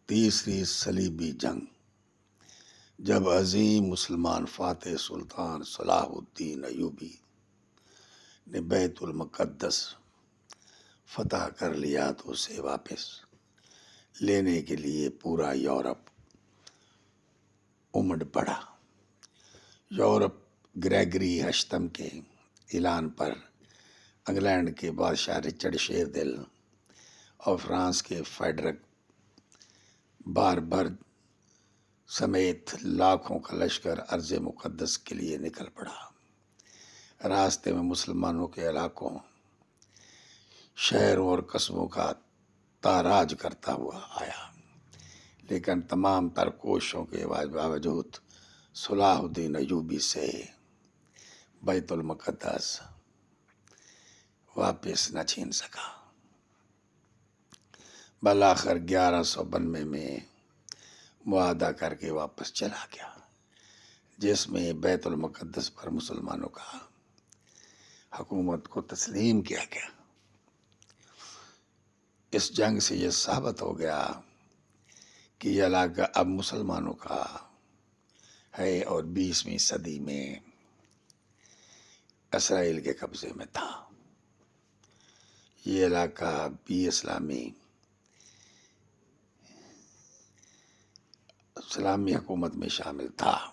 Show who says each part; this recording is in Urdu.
Speaker 1: تیسری صلیبی جنگ، جب عظیم مسلمان فاتح سلطان صلاح الدین ایوبی نے بیت المقدس فتح کر لیا تو اسے واپس لینے کے لیے پورا یورپ امڑ پڑا۔ یورپ گریگری اشتم کے اعلان پر انگلینڈ کے بادشاہ رچرڈ شیردل اور فرانس کے فیڈرک باربرد سمیت لاکھوں کا لشکر ارض مقدس کے لیے نکل پڑا۔ راستے میں مسلمانوں کے علاقوں، شہروں اور قصبوں کا تاراج کرتا ہوا آیا، لیکن تمام تر کوششوں کے باوجود صلاح الدین ایوبی سے بیت المقدس واپس نہ چھین سکا۔ بالآخر 1192 میں معاہدہ کر کے واپس چلا گیا، جس میں بیت المقدس پر مسلمانوں کا حکومت کو تسلیم کیا گیا۔ اس جنگ سے یہ ثابت ہو گیا کہ یہ علاقہ اب مسلمانوں کا ہے اور 20ویں صدی میں اسرائیل کے قبضے میں تھا۔ یہ علاقہ بھی اسلامی حکومت میں شامل تھا۔